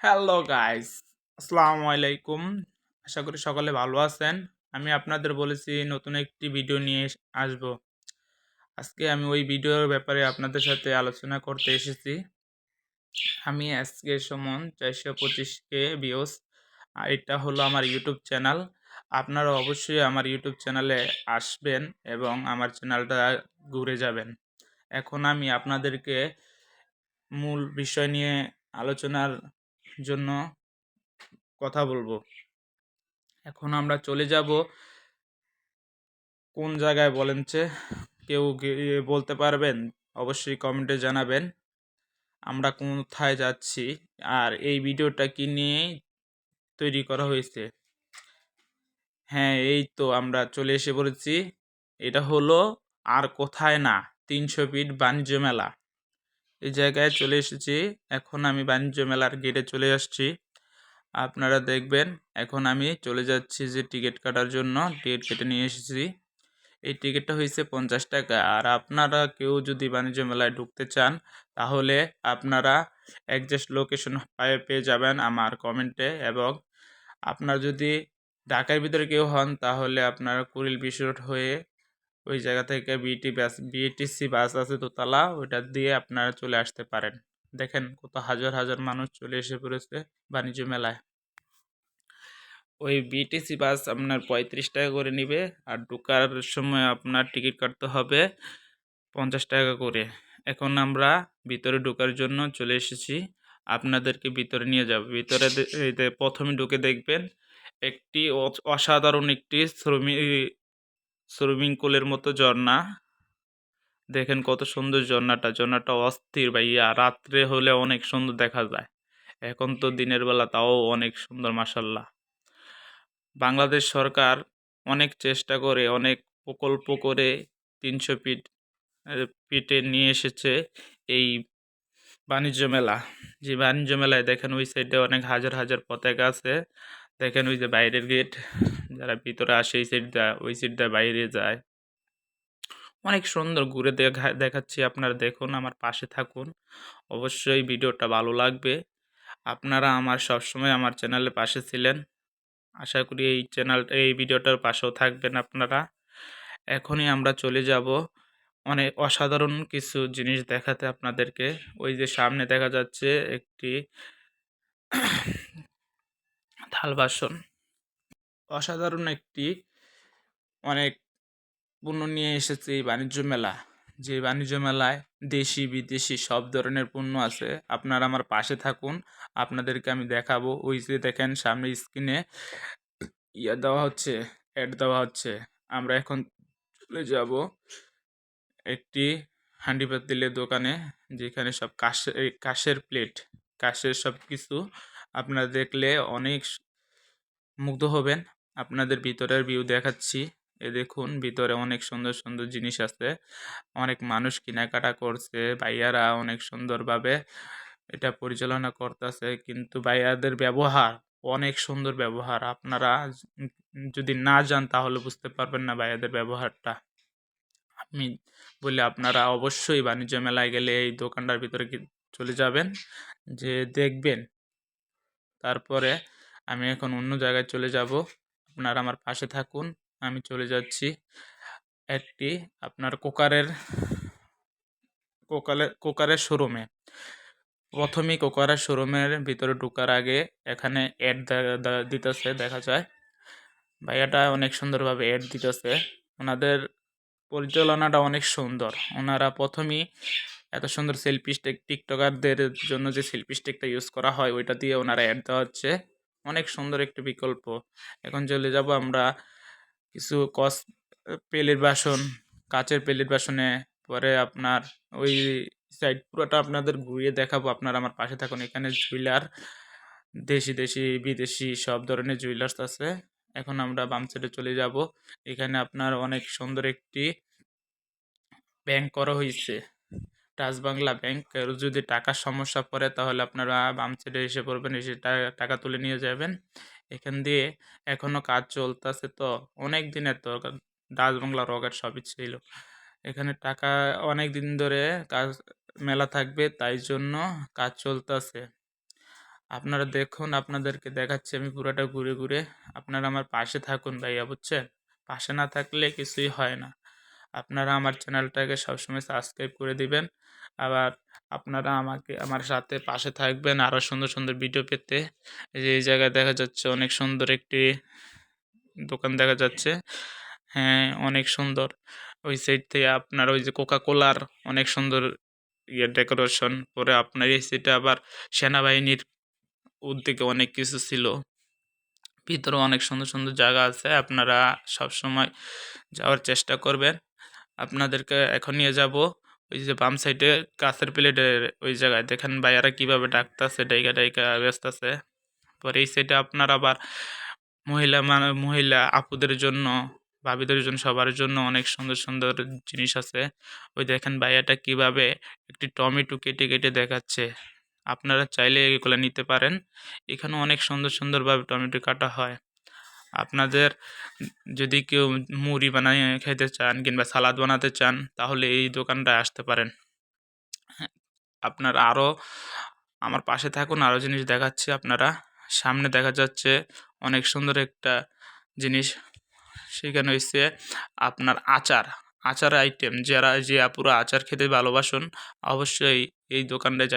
Hello guys, আসসালামু আলাইকুম। আশা করি সকলে ভালো আছেন। আমি আপনাদের বলেছি নতুন একটি ভিডিও নিয়ে আসব। আজকে আমি ওই ভিডিওর ব্যাপারে আপনাদের সাথে আলোচনা করতে এসেছি। আমি আজকে সমন 425K ভিউজ। এটা হলো আমার ইউটিউব চ্যানেল। আপনারা অবশ্যই আমার ইউটিউব চ্যানেলে আসবেন এবং আমার চ্যানেলটা ঘুরে যাবেন। এখন আমি আপনাদেরকে মূল বিষয় নিয়ে আলোচনার জন্য কথা বলবো। এখন আমরা চলে যাব কোন জায়গায় বলেন কেউ বলতে পারবেন? অবশ্যই কমেন্টে জানাবেন আমরা কোথায় যাচ্ছি আর এই ভিডিওটা কি নিয়ে তৈরি করা হয়েছে। হ্যাঁ, এই তো আমরা চলে এসে পড়েছি। এটা হলো আর কোথায় না, 300 ফিট বাণিজ্য মেলা। এই জায়গায় চলে এসেছি। এখন আমি বাণিজ্য মেলার গেটে চলে আসছি। আপনারা দেখবেন এখন আমি চলে যাচ্ছি যে টিকিট কাটার জন্য। টিকিট কেটে নিয়ে এসেছি। এই টিকিটটা হয়েছে 50 টাকা। আর আপনারা কেউ যদি বাণিজ্য মেলায় ঢুকতে চান তাহলে আপনারা একজাস্ট লোকেশন পেয়ে যাবেন আমার কমেন্টে। এবং আপনার যদি ঢাকার ভিতরে কেউ হন তাহলে আপনারা কুড়িল বিশ্ব রোড হয়ে ওই জায়গা থেকে বিটিসি বাস আছে দোতলা, ওইটা দিয়ে আপনারা চলে আসতে পারেন। দেখেন কত হাজার হাজার মানুষ চলে এসে পড়েছে বাণিজ্য মেলায়। ওই বিটিসি বাস আপনার 35 টাকা করে নিবে। আর ঢোকার সময় আপনার টিকিট কাটতে হবে 50 টাকা করে। এখন আমরা ভিতরে ঢোকার জন্য চলে এসেছি। আপনাদেরকে ভিতরে নিয়ে যাব। ভিতরে প্রথমে ঢুকে দেখবেন একটি অসাধারণ একটি সুইমিং পুলের মতো ঝর্ণা। দেখেন কত সুন্দর ঝর্ণাটা অস্থির ভাইয়া। রাত্রে হলে অনেক সুন্দর দেখা যায়। এখন তো দিনের বেলা তাও অনেক সুন্দর, মাসাল্লাহ। বাংলাদেশ সরকার অনেক চেষ্টা করে, অনেক প্রকল্প করে 300 ফিট ফিটে নিয়ে এসেছে এই বাণিজ্য মেলা। যে বাণিজ্য মেলায় দেখেন ওই সাইডে অনেক হাজার হাজার পতাকা আছে। দেখেন ওই যে বাইরের গেট, যারা ভিতরে আসে এই সাইড দেয়, ওই সাইড দেয় বাইরে যায়। অনেক সুন্দর ঘুরে দেখাচ্ছি, আপনারা দেখুন, আমার পাশে থাকুন। অবশ্যই ভিডিওটা ভালো লাগবে। আপনারা আমার সবসময় আমার চ্যানেলের পাশে ছিলেন। আশা করি এই ভিডিওটার পাশেও থাকবেন আপনারা। এখনই আমরা চলে যাব অনেক অসাধারণ কিছু জিনিস দেখাতে আপনাদেরকে। ওই যে সামনে দেখা যাচ্ছে একটি থাল বাসন, অসাধারণ একটি অনেক পণ্য নিয়ে এসেছে এই বাণিজ্য মেলা। যে বাণিজ্য মেলায় দেশি বিদেশি সব ধরনের পণ্য আছে। আপনারা আমার পাশে থাকুন, আপনাদেরকে আমি দেখাবো। ওই যে দেখেন সামনে স্ক্রিনে দেওয়া হচ্ছে, অ্যাড দেওয়া হচ্ছে। আমরা এখন চলে যাব একটি হান্ডি পাতিলের দোকানে, যেখানে সব কাঁচের প্লেট, কাঁচের সব কিছু আপনারা দেখলে অনেক মুগ্ধ হবেন। আপনাদের ভিতরের ভিউ দেখাচ্ছি। এ দেখুন ভিতরে অনেক সুন্দর সুন্দর জিনিস আছে। অনেক মানুষ কেনাকাটা করছে। ভাইয়ারা অনেক সুন্দরভাবে এটা পরিচালনা করতেছে। কিন্তু ভাইয়াদের ব্যবহার অনেক সুন্দর ব্যবহার। আপনারা যদি না যান তাহলে বুঝতে পারবেন না ভাইয়াদের ব্যবহারটা। আমি বলি আপনারা অবশ্যই বাণিজ্য মেলায় গেলে এই দোকানটার ভিতরে চলে যাবেন, যে দেখবেন। তারপরে আমি এখন অন্য জায়গায় চলে যাব। আপনারা আমার পাশে থাকুন। আমি চলে যাচ্ছি একটি আপনার কোকারের শোরুমে। প্রথমেই কোকারের শোরুমের ভিতরে ঢোকার আগে এখানে অ্যাড দিতেছে, দেখা যায়। ভাইয়াটা অনেক সুন্দরভাবে অ্যাড দিতেছে। ওনাদের পরিচালনাটা অনেক সুন্দর। ওনারা প্রথমেই এত সুন্দর সেলফি স্টিক, টিকটকারদের জন্য যে সেলফি স্টিকটা ইউজ করা হয় ওইটা দিয়ে ওনারা অ্যাড দেওয়া হচ্ছে। অনেক সুন্দর একটি বিকল্প। এখন চলে যাব আমরা কিছু পেলের বাসন, কাচের পেলের বাসনে। পরে আপনার ওই সাইড পুরোটা আপনাদের ঘুরিয়ে দেখাবো। আপনারা আমার পাশে থাকুন। এখানে জুয়েলার, দেশি দেশি বিদেশি সব ধরনের জুয়েলার্স আছে। এখন আমরা বাম সাইডে চলে যাব। এখানে আপনার অনেক সুন্দর একটি ব্যাংক করা হয়েছে, টাচ বাংলা ব্যাংক। কেউ যদি টাকার সমস্যা পড়ে তাহলে আপনারা বাম সাইডে এসে পড়বেন, এসে টাকা তুলে নিয়ে যাবেন। এখান দিয়ে এখনো কাজ চলতেছে, তো অনেক দিনের তো ডাচ বাংলা রকেট সবই ছিল। এখানে টাকা অনেক দিন ধরে কাজ মেলা থাকবে, তাই জন্য কাজ চলতেছে। আপনারা দেখুন, আপনাদেরকে দেখাচ্ছি আমি পুরোটা ঘুরে ঘুরে। আপনারা আমার পাশে থাকুন ভাইয়া, বুঝছেন? পাশে না থাকলে কিছুই হয় না। আপনারা আমার চ্যানেলটাকে সবসময় সাবস্ক্রাইব করে দিবেন। আবার আপনারা আমার সাথে পাশে থাকবেন আরও সুন্দর সুন্দর ভিডিও পেতে। এই যে এই জায়গায় দেখা যাচ্ছে অনেক সুন্দর একটি দোকান দেখা যাচ্ছে। হ্যাঁ, অনেক সুন্দর। ওই সাইড থেকে আপনার ওই যে কোকা কোলার অনেক সুন্দর ডেকোরেশন করে। আপনার এই সাইডে আবার সেনাবাহিনীর উদ্যোগে অনেক কিছু ছিল। ভিতরে অনেক সুন্দর সুন্দর জায়গা আছে, আপনারা সবসময় যাওয়ার চেষ্টা করবেন। আপনাদেরকে এখন নিয়ে যাব ওই যে বাম সাইডে কাছের প্লেটের ওই জায়গায়, দেখেন ভাইয়ারা কীভাবে ডাকতেছে, ডাইকা ডাইকা ব্যস্ত আছে। পরে এই সাইডে আপনার আবার মহিলা আপুদের জন্য, ভাবিদের জন্য, সবার জন্য অনেক সুন্দর সুন্দর জিনিস আছে। ওই দেখেন ভাইয়াটা কিভাবে একটি টমেটো কেটে কেটে দেখাচ্ছে। আপনারা চাইলে এগুলো নিতে পারেন। এখানে অনেক সুন্দর সুন্দরভাবে টমেটো কাটা হয়। আপনাদের যদি কেউ মুড়ি বানিয়ে খেতে চান কিংবা সালাদ বানাতে চান, তাহলে এই দোকানটায় আসতে পারেন। আপনারা আরও আমার পাশে থাকুন, আরও জিনিস দেখাচ্ছি। আপনারা সামনে দেখা যাচ্ছে অনেক সুন্দর একটা জিনিস। সেখানে হচ্ছে আপনার আচার আইটেম। যে আপুরা আচার খেতে ভালোবাসুন, অবশ্যই এই দোকানটায়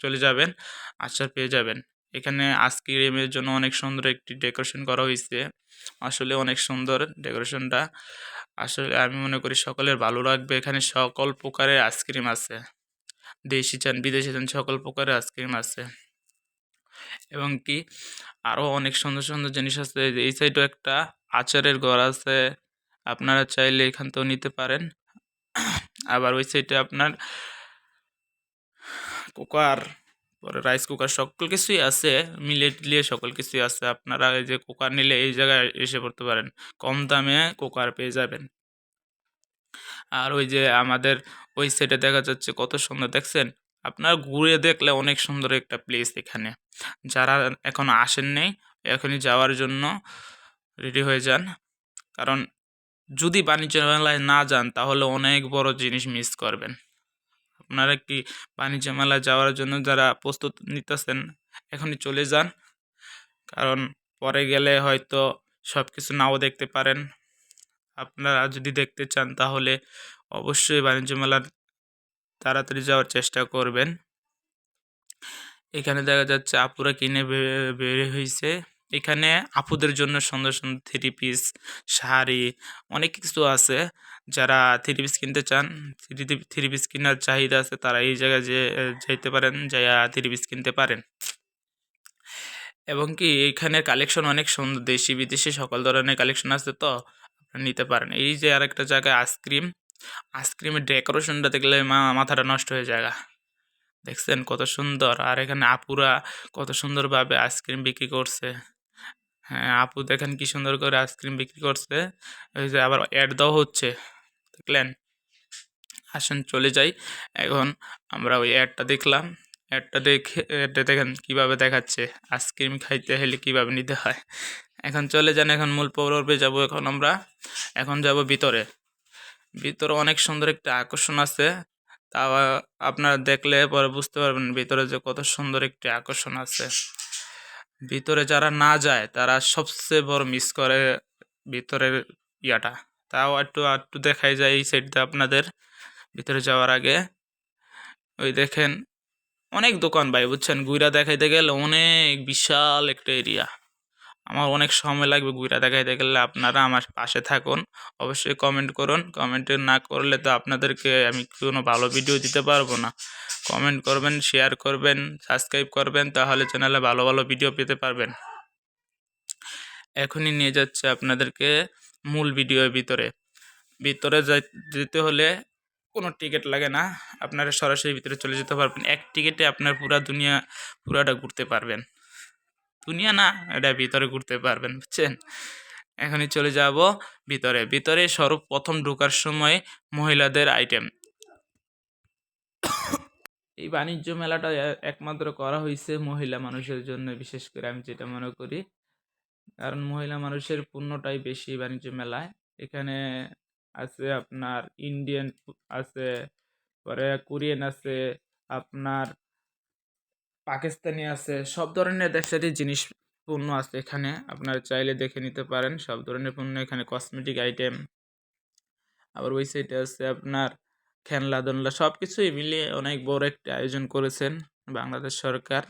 চলে যাবেন, আচার পেয়ে যাবেন। এখানে আইসক্রিমের জন্য অনেক সুন্দর একটি ডেকোরেশন করা হয়েছে। আসলে অনেক সুন্দর ডেকোরেশনটা। আসলে আমি মনে করি সকলের ভালো লাগবে। এখানে সকল প্রকারের আইসক্রিম আছে, দেশি চান বিদেশি চান সকল প্রকারের আইসক্রিম আছে। এবং কি আরও অনেক সুন্দর সুন্দর জিনিস আছে। এই সাইডেও একটা আচারের ঘর আছে, আপনারা চাইলে এখান থেকেও নিতে পারেন। আবার ওই সাইডে আপনার কুকার, পরে রাইস কুকার সকল কিছুই আছে, মিলিয়ে টিলিয়ে সকল কিছুই আছে। আপনারা এই যে কুকার নিলে এই জায়গায় এসে পড়তে পারেন, কম দামে কুকার পেয়ে যাবেন। আর ওই যে আমাদের ওই সাইডে দেখা যাচ্ছে কত সুন্দর, দেখছেন? আপনার ঘুরে দেখলে অনেক সুন্দর একটা প্লেস এখানে। যারা এখন আসেন নাই, এখনই যাওয়ার জন্য রেডি হয়ে যান। কারণ যদি বাণিজ্য মেলায় না যান তাহলে অনেক বড় জিনিস মিস করবেন। আপনারা কি বাণিজ্য মেলায় যাওয়ার জন্য যারা প্রস্তুত নিতেছেন, এখনই চলে যান। কারণ পরে গেলে হয়তো সব কিছু নাও দেখতে পারেন। আপনারা যদি দেখতে চান তাহলে অবশ্যই বাণিজ্য মেলার তাড়াতাড়ি যাওয়ার চেষ্টা করবেন। এখানে দেখা যাচ্ছে আপুরা কিনে বের হয়েছে। এখানে আপুদের জন্য সুন্দর সুন্দর থ্রি পিস, শাড়ি, অনেক কিছু আছে। যারা থ্রি পিস কিনতে চান, থ্রি পিস কেনার চাহিদা আছে, তারা এই জায়গায় যাইতে পারেন, যাইয়া থ্রি পিস কিনতে পারেন। এবং কি এইখানের কালেকশন অনেক সুন্দর, দেশি বিদেশি সকল ধরনের কালেকশন আছে, তো আপনারা নিতে পারেন। এই যে আরেকটা জায়গায় আইসক্রিমের ডেকোরেশনটা দেখলে মাথাটা নষ্ট হয়ে যায়। দেখছেন কত সুন্দর? আর এখানে আপুরা কত সুন্দরভাবে আইসক্রিম বিক্রি করছে। হ্যাঁ, আপু দেখেন কি সুন্দর করে আইসক্রিম বিক্রি করছে। ওই যে আবার অ্যাড দেওয়া হচ্ছে, দেখলেন? আসেন চলে যাই। এখন আমরা ওই অ্যাডটা দেখলাম। অ্যাডটা দেখেন কীভাবে দেখাচ্ছে আইসক্রিম খাইতে হলে কীভাবে নিতে হয়। এখন চলে যান, এখন মূল পর্বে যাব। এখন যাব ভিতরে। ভিতরে অনেক সুন্দর একটা আকর্ষণ আছে। তা আপনারা দেখলে পরে বুঝতে পারবেন ভিতরে যে কত সুন্দর একটি আকর্ষণ আছে। ভিতরে যারা না যায় তারা সবচেয়ে বড় মিস করে ভিতরের ইয়াটা। তাও একটু একটু দেখাই যায় এই সাইডটা আপনাদের ভিতরে যাওয়ার আগে। ওই দেখেন অনেক দোকান ভাই, বুঝছেন? ঘুরা দেখাইতে গেলে অনেক বিশাল একটা এরিয়া। আমার অনেক সময় লাগবে ঘুরা দেখাইতে গেলে। আপনারা আমার পাশে থাকুন, অবশ্যই কমেন্ট করুন। কমেন্ট না করলে তো আপনাদেরকে আমি কোনো ভালো ভিডিও দিতে পারবো না। কমেন্ট করবেন, শেয়ার করবেন, সাবস্ক্রাইব করবেন, তাহলে চ্যানেলে ভালো ভালো ভিডিও পেতে পারবেন। এখনই নিয়ে যাচ্ছে আপনাদেরকে মূল ভিডিওর ভিতরে। যেতে হলে কোনো টিকিট লাগে না, আপনারা সরাসরি ভিতরে চলে যেতে পারবেন। এক টিকিটে আপনার পুরাটা ঘুরতে পারবেন। দুনিয়া না, এটা ভিতরে ঘুরতে পারবেন, বুঝছেন? এখনই চলে যাব ভিতরে সর্বপ্রথম ঢোকার সময় মহিলাদের আইটেম। এই বাণিজ্য মেলাটা একমাত্র করা হয়েছে মহিলা মানুষের জন্য, বিশেষ করে আমি যেটা মনে করি। কারণ মহিলা মানুষের পণ্যটাই বেশি বাণিজ্য মেলায়। এখানে আছে আপনার ইন্ডিয়ান আছে, পরে কোরিয়ান আছে, আপনার পাকিস্তানি আছে, সব ধরনের দেশেরই জিনিস পণ্য আছে এখানে। আপনারা চাইলে দেখে নিতে পারেন সব ধরনের পণ্য এখানে, কসমেটিক আইটেম। আবার ওই সাইডে আছে আপনার খেলনা-দোলনা সব কিছুই মিলিয়ে অনেক বড় একটা আয়োজন করেছেন বাংলাদেশ সরকার।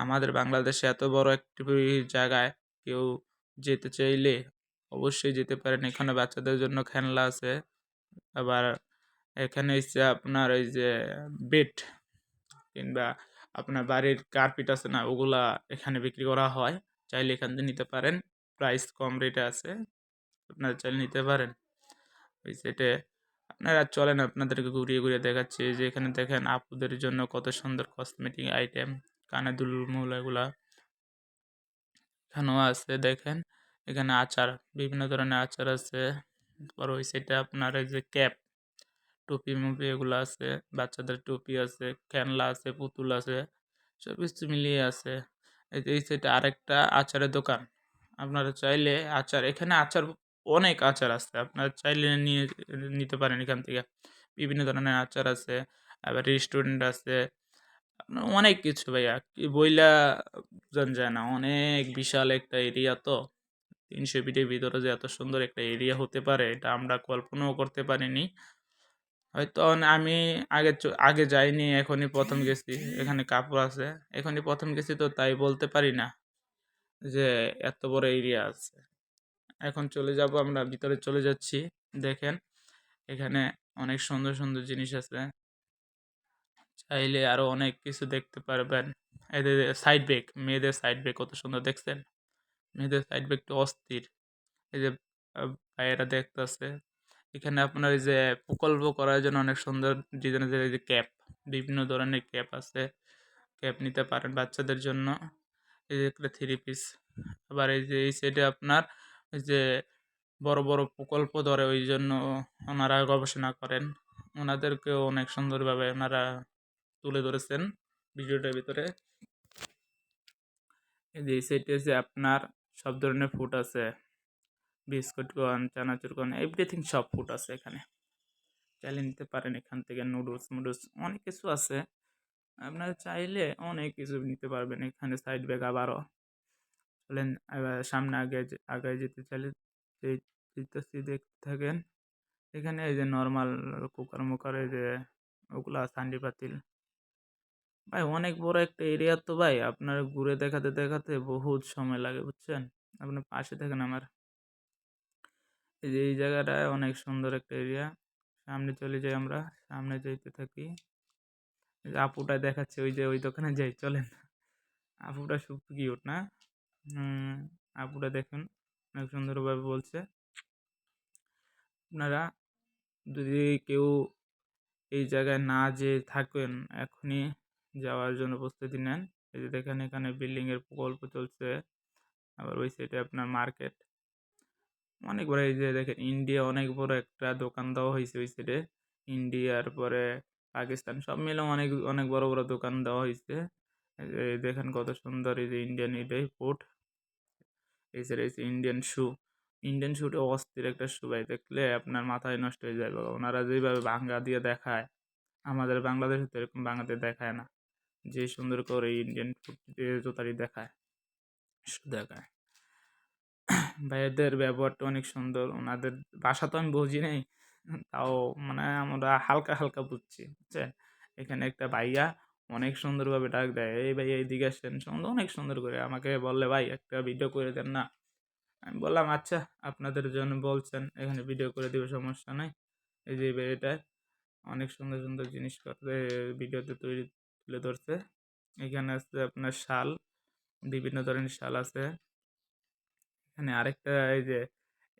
আমাদের বাংলাদেশে এত বড় একটি জায়গায় কেউ যেতে চাইলে অবশ্যই যেতে পারেন। এখানে বাচ্চাদের জন্য খেলনা আছে। আবার এখানে হচ্ছে আপনার ওই যে বেড কিংবা আপনার বাড়ির কার্পেট আছে না, ওগুলা এখানে বিক্রি করা হয়। চাইলে এখান থেকে নিতে পারেন, প্রাইস কম রেটে আছে, আপনারা চাইলে নিতে পারেন। ওই সাইডে আপনারা চলেন, আপনাদেরকে ঘুরিয়ে ঘুরিয়ে দেখাচ্ছি। এই যে এখানে দেখেন আপুদের জন্য কত সুন্দর কসমেটিক আইটেম, কানে দুল মূল এগুলা এখানেও আছে। দেখেন এখানে আচার, বিভিন্ন ধরনের আচার আছে। তারপর ওই সাইডে আপনার এই যে ক্যাপ, টুপি মুপি এগুলো আছে, বাচ্চাদের টুপি আছে, খেলনা আছে, পুতুল আছে, সব কিছু মিলিয়ে আছে। এই যে এই সাইডে আরেকটা আচারের দোকান। আপনারা চাইলে আচার, এখানে আচার অনেক আচার আছে, আপনারা চাইলে নিয়ে নিতে পারেন এখান থেকে। বিভিন্ন ধরনের আচার আছে, আবার রেস্টুরেন্ট আছে, আপনার অনেক কিছু ভাইয়া, কি বইলা বোঝান যায় না। অনেক বিশাল একটা এরিয়া তো, 300 ফিটের ভিতরে যে এত সুন্দর একটা এরিয়া হতে পারে এটা আমরা কল্পনাও করতে পারিনি। হয়তো আমি আগে যাইনি, এখনই প্রথম গেছি। এখানে কাপড় আছে, এখনই প্রথম গেছি তো তাই বলতে পারি না যে এত বড় এরিয়া আছে। এখন চলে যাব, আমরা ভিতরে চলে যাচ্ছি। দেখেন এখানে অনেক সুন্দর সুন্দর জিনিস আছে, চাইলে আরো অনেক কিছু দেখতে পারবেন। এদের সাইড ব্যাগ, মেয়েদের সাইড ব্যাগ কত সুন্দর দেখছেন, মেয়েদের সাইড ব্যাগটা অস্থির। এই যে ভাইয়েরা দেখতেছে, এখানে আপনার এই যে প্রকল্প করার জন্য অনেক সুন্দর ডিজাইনের এই যে ক্যাপ, বিভিন্ন ধরনের ক্যাপ আছে, ক্যাপ নিতে পারেন বাচ্চাদের জন্য। এই যে একটা থ্রি পিস। আবার এই যে এই সাইডে আপনার এই যে বড় বড় প্রকল্প ধরে, ওই জন্য ওনারা গবেষণা করেন, ওনাদেরকেও অনেক সুন্দরভাবে ওনারা তুলে ধরেছেন ভিডিওটার ভিতরে। এই যে এই সাইডে যে আপনার সব ধরনের ফুড আছে, বিস্কুট কর্ন, চানাচুর কর্ন, এভরিথিং সব ফুড আছে এখানে, চাইলে নিতে পারেন এখান থেকে। নুডলস মুডলস অনেক কিছু আছে, আপনারা চাইলে অনেক কিছু নিতে পারবেন এখানে। সাইড ব্যাগ আবারও চলেন, এবার সামনে আগে যেতে চাইলে যেতেছি, দেখতে থাকেন। এখানে এই যে নর্মাল কুকার মুকার, এই যে ওগুলা সান্ডি পাতিল। ভাই অনেক বড় একটা এরিয়া তো ভাই, আপনার ঘুরে দেখাতে দেখাতে বহুত সময় লাগে বুঝছেন। আপনার পাশে থাকেন আমার। এই যে এই জায়গাটায় অনেক সুন্দর একটা এরিয়া। সামনে চলে যাই আমরা, সামনে যাইতে থাকি। এই যে আপুটা দেখাচ্ছে, ওই যে ওই দোকানে যাই চলেন। আপুটা খুব কিউট না? হুম, আপুটা দেখুন অনেক সুন্দরভাবে বলছে। আপনারা যদি কেউ এই জায়গায় না যেয়ে থাকেন, এখনই যাওয়ার জন্য প্রস্তুতি নেন। এই যে দেখেন এখানে বিল্ডিং এর প্রকল্প চলছে। আবার ওই সাইডে আপনার মার্কেট অনেক বড়। এই যে দেখেন ইন্ডিয়া অনেক বড় একটা দোকান দেওয়া হয়েছে ওই সাইডে। ইন্ডিয়ার পরে পাকিস্তান সব মিলে অনেক অনেক বড় বড় দোকান দেওয়া হয়েছে। এই যে দেখেন কত সুন্দর, এই যে ইন্ডিয়ান এটাই ফুড। এই সাইডে ইন্ডিয়ান শু, ইন্ডিয়ান শুটা অস্থির একটা শু ভাই, দেখলে আপনার মাথায় নষ্ট হয়ে যাবে। ওনারা যেভাবে ভাঙ্গা দিয়ে দেখায়, আমাদের বাংলাদেশে তো এরকম ভাঙাতে দেখায় না, যে সুন্দর করে ইন্ডিয়ান ফুড দিয়ে জোতারি দেখায়, শু দেখায়। ভাইয়াদের ব্যবহারটা অনেক সুন্দর, ওনাদের ভাষা তো আমি বুঝি নাই, তাও মানে আমরা হালকা হালকা বুঝছি বুঝছেন। এখানে একটা ভাইয়া অনেক সুন্দরভাবে ডাক দেয়, এই ভাইয়া এইদিকে আসেন, সুন্দর অনেক সুন্দর করে আমাকে বললে, ভাই একটা ভিডিও করে দেন না। আমি বললাম আচ্ছা, আপনাদের জন্য বলছেন, এখানে ভিডিও করে দিব, সমস্যা নাই। এই যে এটা অনেক সুন্দর সুন্দর জিনিস করতে ভিডিওতে তুলে ধরছে। এখানে আছে আপনার শাল, বিভিন্ন ধরনের শাল আছে। এখানে আরেকটা এই যে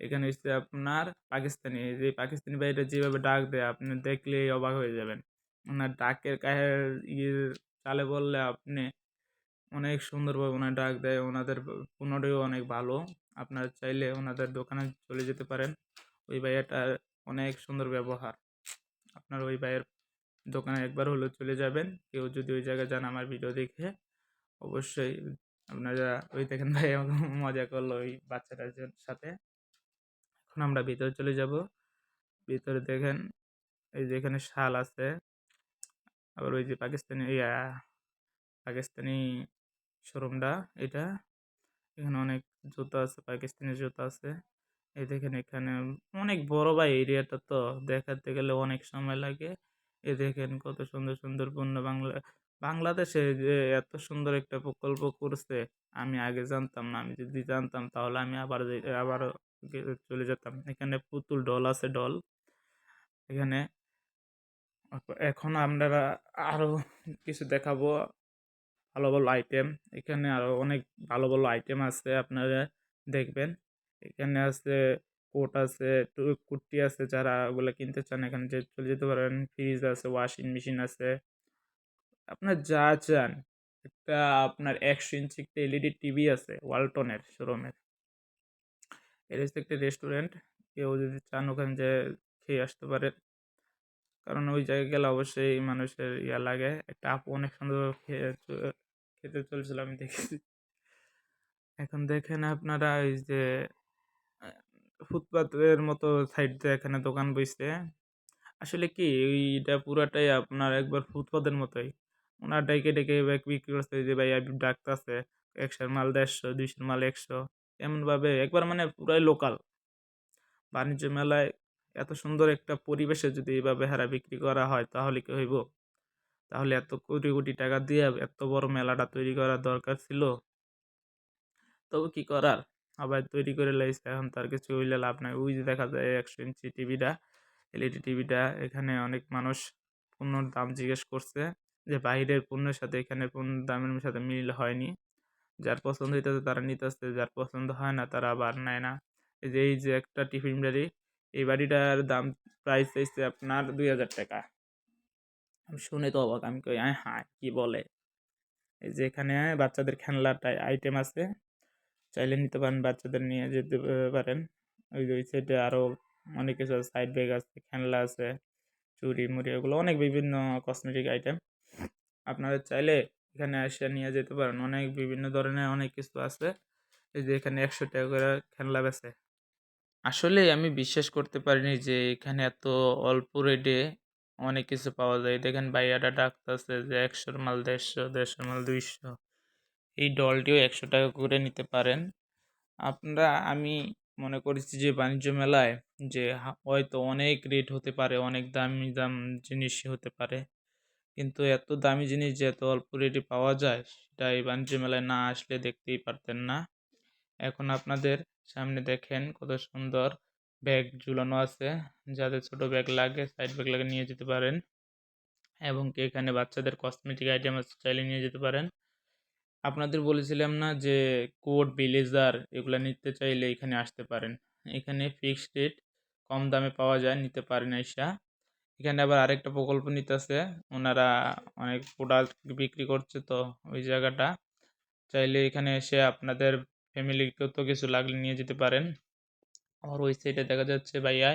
এখানে হচ্ছে আপনার পাকিস্তানি, এই যে পাকিস্তানি ভাইটা যেভাবে ডাক দেয় আপনি দেখলেই অবাক হয়ে যাবেন। ওনার ডাকের কাহের ইয়ে চালে বললে আপনি, অনেক সুন্দরভাবে ওনার ডাক দেয়। ওনাদের পণ্যটিও অনেক ভালো, আপনারা চাইলে ওনাদের দোকানে চলে যেতে পারেন। ওই ভাইয়াটার অনেক সুন্দর ব্যবহার, আপনার ওই ভাইয়ের দোকানে একবার হলেও চলে যাবেন। কেউ যদি ওই জায়গায় যান আমার ভিডিও দেখে, অবশ্যই আপনারা ওই দেখেন ভাই আমাকে মজা করলো ওই বাচ্চাটার সাথে। এখন আমরা ভিতরে চলে যাব। ভিতরে দেখেন এই যে এখানে শাল আছে, আবার ওই যে পাকিস্তানি পাকিস্তানি শোরুমটা এটা। এখানে অনেক জুতা আছে, পাকিস্তানি জুতা আছে। এই দেখেন এখানে অনেক বড় ভাই এরিয়াটা, তো দেখাতে গেলে অনেক সময় লাগে। এই দেখেন কত সুন্দর সুন্দর পণ্য বাংলাদেশে যে এত সুন্দর একটা প্রকল্প করছে, আমি আগে জানতাম না। আমি যদি জানতাম তাহলে আমি আবারও চলে যেতাম। এখানে পুতুল ডল আছে, ডল এখানে। এখন আমরা আরো কিছু দেখাবো, ভালো ভালো আইটেম। এখানে আরো অনেক ভালো ভালো আইটেম আছে, আপনারা দেখবেন। এখানে আছে কোট আছে, কুর্তি আছে, যারা ওগুলো কিনতে চান এখানে যে চলে যেতে পারেন। ফ্রিজ আছে, ওয়াশিং মেশিন আছে, আপনার যা চান। একটা আপনার 100 ইঞ্চি একটা এলইডি টিভি আছে ওয়ালটনের শোরুমের। এটা হচ্ছে একটা রেস্টুরেন্ট, কেউ যদি চান ওখানে যে খেয়ে আসতে পারেন। কারণ ওই জায়গায় গেলে অবশ্যই মানুষের ইয়া লাগে। একটা আপু অনেক সুন্দর খেতে চলছিল, আমি দেখেছি। এখন দেখেন আপনারা এই যে ফুটপাতের মতো সাইড দিয়ে এখানে দোকান বইছে। আসলে কি এইটা পুরাটাই আপনার একবার ফুটপাতের মতোই। ওনার ডেকে ডেকে ব্যাগ বিক্রি করছে যে ভাই ডাকতেছে 100-র মাল 150, 200-র মাল 100, এমন ভাবে একবার মানে পুরাই লোকাল। বাণিজ্য মেলায় এত সুন্দর একটা পরিবেশে যদি এইভাবে হারা বিক্রি করা হয় তাহলে কি হইব? তাহলে এত কোটি কোটি টাকা দিয়ে এত বড় মেলাটা তৈরি করার দরকার ছিল? তবে কি করার, আবার তৈরি করে লাইছে, এখন তার কিছু হইলে লাভ নাই। ওই যে দেখা যায় 100 ইঞ্চি টিভিটা, এলইডি টিভিটা, এখানে অনেক মানুষ পণ্যর দাম জিজ্ঞেস করছে, যে বাইরের পণ্যের সাথে এখানে পণ্যের দামের সাথে মিল হয়নি। যার পছন্দ হইতেছে তারা নিতেছে, যার পছন্দ হয় না তারা আবার নেয় না। এই যে একটা টিফিন বাড়ি, এই বাড়িটার দাম প্রাইস চাইছে আপনার 2000 টাকা। আমি শুনে তো অবাক, আমি কই হ্যাঁ কি বলে। এই যে এখানে বাচ্চাদের খেলনার আইটেম আছে, চাইলে নিতে পারেন, বাচ্চাদের নিয়ে যেতে পারেন। ওই সাইডে আরও অনেক কিছু আছে, সাইড ব্যাগ আছে, খেলনা আছে, চুড়ি মুড়ি, এগুলো অনেক বিভিন্ন কসমেটিক আইটেম। আপনারা চাইলে এখানে এসে নিয়ে যেতে পারেন, অনেক বিভিন্ন ধরনের অনেক কিছু আছে। এই যে এখানে 100 টাকা করে খেলনা বেচে। আসলে আমি বিশ্বাস করতে পারিনি যে এখানে এত অল্প রেটে অনেক কিছু পাওয়া যায়। দেখেন ভাইয়াটা ডাকতেছে যে 100-র মাল 150, 150-র মাল 200। এই ডলটিও 100 টাকা করে নিতে পারেন আপনারা। আমি মনে করেছি যে বাণিজ্য মেলায় যে হয়তো অনেক রেট হতে পারে, অনেক দামি জিনিস হতে পারে, কিন্তু এত দামি জিনিস যে এত অল্প রেটে পাওয়া যায় সেটা এই বাণিজ্য মেলায় না আসলে দেখতেই পারতেন না। এখন আপনাদের সামনে দেখেন কত সুন্দর ব্যাগ ঝুলানো আছে, যাদের ছোট ব্যাগ লাগে, সাইড ব্যাগ লাগে নিয়ে যেতে পারেন। এবং কি এখানে বাচ্চাদের কসমেটিক আইটেম আছে, চাইলে নিয়ে যেতে পারেন। আপনাদের বলেছিলাম না যে কোট, ব্লেজার এগুলো নিতে চাইলে এখানে আসতে পারেন। এখানে ফিক্সড রেট, কম দামে পাওয়া যায়, নিতে পারেন আইসা। এখানে আবার আরেকটা প্রকল্প নিতেছে, ওনারা অনেক প্রোডাক্ট বিক্রি করছে, তো ওই জায়গাটা চাইলে এখানে এসে আপনাদের ফ্যামিলিকেও তো কিছু লাগলে নিয়ে যেতে পারেন। আর ওই সাইডে দেখা যাচ্ছে ভাইয়া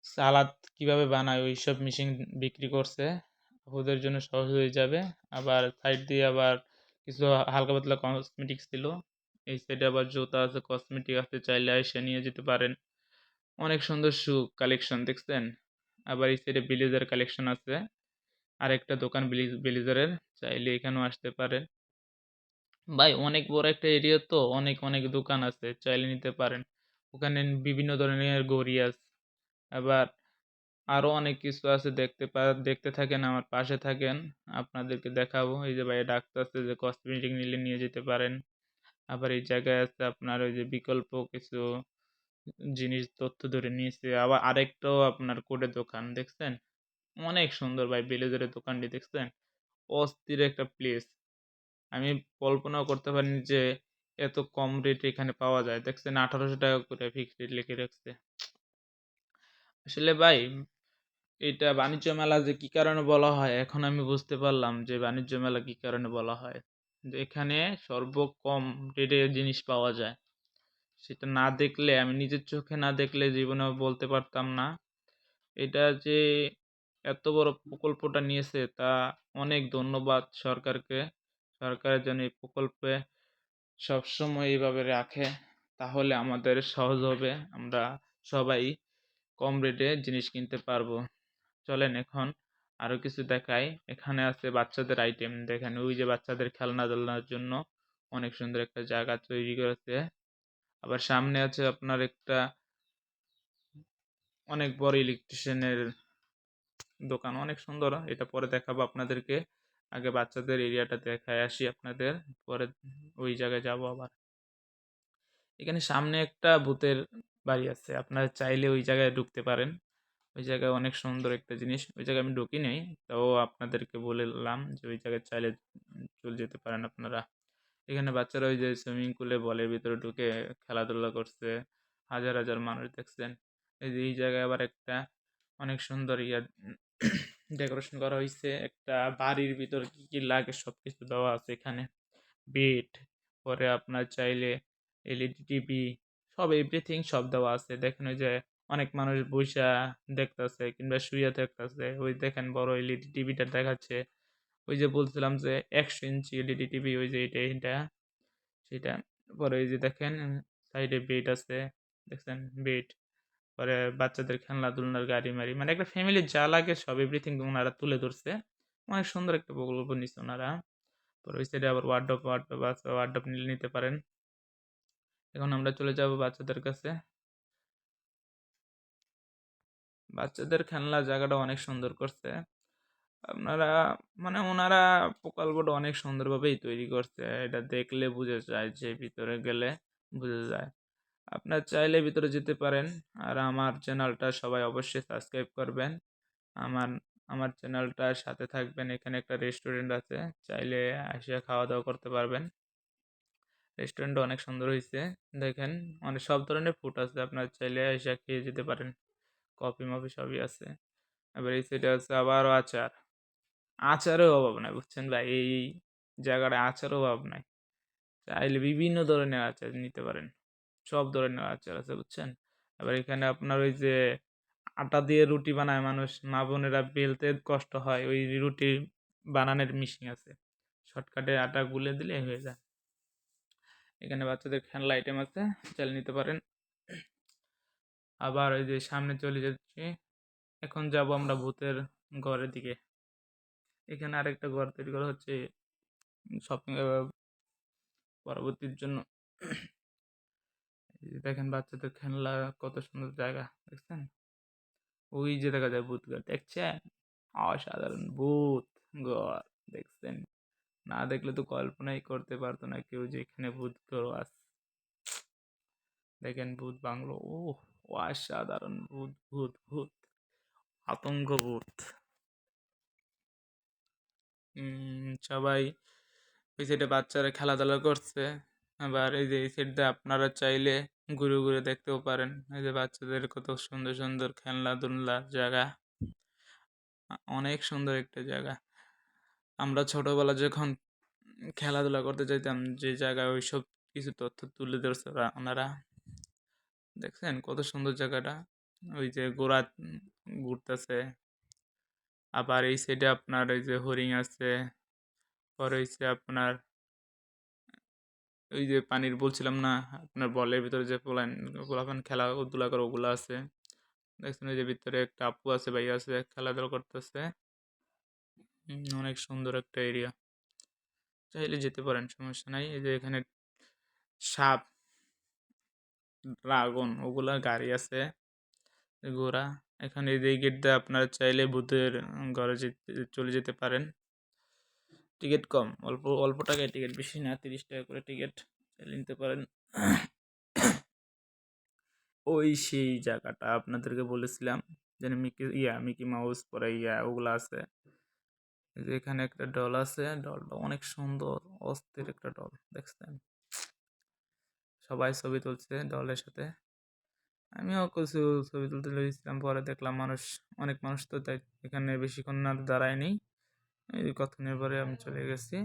সালাদ কিভাবে বানায় ওই সব মেশিন বিক্রি করছে, ওদের জন্য সহজ হয়ে যাবে। আবার সাইড দিয়ে আবার কিছু হালকা পাতলা কসমেটিক্স ছিল। এই সাইডে আবার জুতা আছে, কসমেটিক আছে, চাইলে এসে নিয়ে যেতে পারেন। অনেক সুন্দর শু কালেকশন দেখছেন। আবার এই সাইডে ব্লেজার কালেকশন আছে, আরেকটা দোকান ব্লেজারের, চাইলে এখানেও আসতে পারেন। ভাই অনেক বড় একটা এরিয়া, তো অনেক অনেক দোকান আছে, চাইলে নিতে পারেন। ওখানে বিভিন্ন ধরনের ঘড়ি আছে, আবার আরো অনেক কিছু আছে। দেখতে থাকেন, আমার পাশে থাকেন, আপনাদেরকে দেখাবো। এই যে ভাই ডাক্তার আছে যে কসমেটিক নিলে নিয়ে যেতে পারেন। আবার এই জায়গায় আছে আপনার ওই যে বিকল্প কিছু জিনিস তথ্য ধরে নিয়েছে। আবার আরেকটাও আপনার কোডের দোকান দেখছেন, অনেক সুন্দর ভাই ব্লেজারের দোকানটি দেখছেন, অস্থির একটা প্লেস। আমি কল্পনাও করতে পারিনি যে এত কম রেটে এখানে পাওয়া যায়। দেখছেন 1800 টাকা করে ফিক্সড রেট লিখে রাখছে। আসলে ভাই এটা বাণিজ্য মেলা যে কি কারণে বলা হয়, এখন আমি বুঝতে পারলাম যে বাণিজ্য মেলা কি কারণে বলা হয়। যে এখানে সর্বকম রেটে জিনিস পাওয়া যায়, সেটা না দেখলে, আমি নিজের চোখে না দেখলে জীবনেও বলতে পারতাম না। এটা যে এত বড় প্রকল্পটা নিয়েছে তা অনেক ধন্যবাদ সরকারকে। সরকারের জন্য এই প্রকল্পে সবসময় এইভাবে রাখে, তাহলে আমাদের সহজ হবে, আমরা সবাই কম রেটে জিনিস কিনতে পারবো। চলেন এখন আরও কিছু দেখাই। এখানে আছে বাচ্চাদের আইটেম, দেখেন ওই যে বাচ্চাদের খেলনা দোলনার জন্য অনেক সুন্দর একটা জায়গা তৈরি করেছে। আবার সামনে আছে আপনার একটা অনেক বড় ইলেকট্রিশিয়ানের দোকান, অনেক সুন্দর। এটা পরে দেখাবো আপনাদেরকে, আগে বাচ্চাদের এরিয়াটা দেখায় আসি আপনাদের, পরে ওই জায়গায় যাব আবার। এখানে সামনে একটা ভূতের বাড়ি আছে, আপনারা চাইলে ওই জায়গায় ঢুকতে পারেন। ওই জায়গায় অনেক সুন্দর একটা জিনিস, ওই জায়গায় আমি ঢুকি নাই, তাও আপনাদেরকে বললাম যে ওই জায়গায় চাইলে চলে যেতে পারেন আপনারা। এখানে বাচ্চারা ওই যে সুইমিং পুলে বলের ভিতরে ঢুকে খেলাধুলা করছে, হাজার হাজার মানুষ দেখছেন। এই যে এই জায়গায় আবার একটা অনেক সুন্দর ডেকোরেশন করা হয়েছে, একটা বাড়ির ভিতর কি কি লাগে সব কিছু দেওয়া আছে এখানে। বেড, পরে আপনার চাইলে এলইডি টিভি, সব এভরিথিং সব দেওয়া আছে। দেখেন ওই যে অনেক মানুষ বইসা দেখতেছে কিংবা শুয়ে থাকতেছে, ওই দেখেন বড় এলইডি টিভিটা দেখাচ্ছে। ওই যে বলছিলাম যে 100 ইঞ্চি এলইডি টিভি, ওই যে এটা সেটা। পরে ওই যে দেখেন সাইডে বেড আছে, দেখছেন বেড। পরে বাচ্চাদের খেলনা দুলনার গাড়ি মারি, মানে একটা ফ্যামিলির যা লাগে সব এভরিথিং ওনারা তুলে ধরছে। অনেক সুন্দর একটা প্রকল্প নিচ্ছে ওনারা। পরে ওই সাইডে আবার ওয়ার্ডরোব ওয়ার্ডরোব আছে, ওয়ার্ডরোব নিলে নিতে পারেন। এখন আমরা চলে যাব বাচ্চাদের কাছে। বাচ্চাদের খেলনার জায়গাটা অনেক সুন্দর করছে আপনারা, মানে ওনারা প্রকল্পটা অনেক সুন্দরভাবেই তৈরি করছে, এটা দেখলে বোঝা যায়, যে ভিতরে গেলে বোঝা যায়। আপনার চাইলে ভিতরে যেতে পারেন। আর আমার চ্যানেলটা সবাই অবশ্যই সাবস্ক্রাইব করবেন। আমার আমার চ্যানেলটার সাথে থাকবেন। এখানে একটা রেস্টুরেন্ট আছে, চাইলে এসে খাওয়া দাওয়া করতে পারবেন। রেস্টুরেন্টটা অনেক সুন্দর হয়েছে, দেখেন অনেক সব ধরনের ফুড আছে, আপনার চাইলে এসে খেয়ে যেতে পারেন। কফি মফি সবই আছে। এবার এই সাইডে আছে আবারও আচার, আচারের অভাব নাই বুঝছেন ভাই, এই জায়গাটা আচারও অভাব নাই। চাইলে বিভিন্ন ধরনের আচার নিতে পারেন, সব ধরনের আচার আছে বুঝছেন। আবার এখানে আপনার ওই যে আটা দিয়ে রুটি বানায় মানুষ, মা বোনেরা বেলতে কষ্ট হয়, ওই রুটি বানানোর মেশিন আছে, শর্টকাটে আটা গুলে দিলে হয়ে যায়। এখানে বাচ্চাদের খেলনা আইটেম আছে, চাইলে নিতে পারেন। আবার ওই যে সামনে চলে যাচ্ছি, এখন যাব আমরা ভূতের ঘরের দিকে। এখানে আরেকটা ঘর তৈরি করা হচ্ছে শপিং পরবর্তীর জন্য। এই যে দেখেন বাচ্চাদের খেলনা, কত সুন্দর জায়গা দেখছেন। ওই যে দেখা যায় ভূত ঘর, দেখছেন অসাধারণ ভূত ঘর দেখছেন। না দেখলে তো কল্পনাই করতে পারতো না কেউ যে এখানে ভূত ঘর আছে। দেখেন ভূত বাংলো, ও অসাধারণ ভূত ভূত ভূত, আতঙ্ক ভূত। সবাই ওই সাইডে বাচ্চারা খেলাধুলা করছে। আবার এই যে এই সাইডে আপনারা চাইলে ঘুরে ঘুরে দেখতেও পারেন, এই যে বাচ্চাদের কত সুন্দর সুন্দর খেলনা দুলনার জায়গা, অনেক সুন্দর একটা জায়গা। আমরা ছোটবেলা যখন খেলাধুলা করতে চাইতাম, যে জায়গায় ওইসব কিছু তথ্য তুলে ধরছে ওনারা, দেখছেন কত সুন্দর জায়গাটা। ওই যে ঘোড়া ঘুরতেছে, আবার এই সাইডে আপনার ওই যে হরিণ আছে। পরে হচ্ছে আপনার ওই যে পানির বলছিলাম না, আপনার বলের ভিতরে যে পোলাপান খেলাধুলা করে ওগুলো আছে। দেখছেন ওই যে ভিতরে একটা আপু আছে, ভাই আছে, খেলাধুলা করতেছে। অনেক সুন্দর একটা এরিয়া, চাইলে যেতে পারেন, সমস্যা নাই। এই যে এখানে সাপ, ড্রাগন ওগুলা গাড়ি আছে, ঘোড়া। এখানে এই যে গেট দিয়ে আপনারা চাইলে ভূতের ঘরে চলে যেতে পারেন। টিকিট কম, অল্প অল্প টাকায় টিকিট, বেশি না, 30 টাকা করে টিকিট, চাইলে নিতে পারেন। ওই সেই জায়গাটা আপনাদেরকে বলেছিলাম, যেন মিকি মাউস পরে ওগুলা আছে। এই যে এখানে একটা ডল আছে, ডলটা অনেক সুন্দর, অস্থির একটা ডল দেখছেন। সবাই ছবি তুলছে ডলের সাথে, আমিও কিছু ছবি তুলতে লেগেছিলাম। পরে দেখলাম অনেক মানুষ তো, তাই এখানে বেশিক্ষণ আর দাঁড়ায়নি, এই কতক্ষণের পরে আমি চলে গেছি।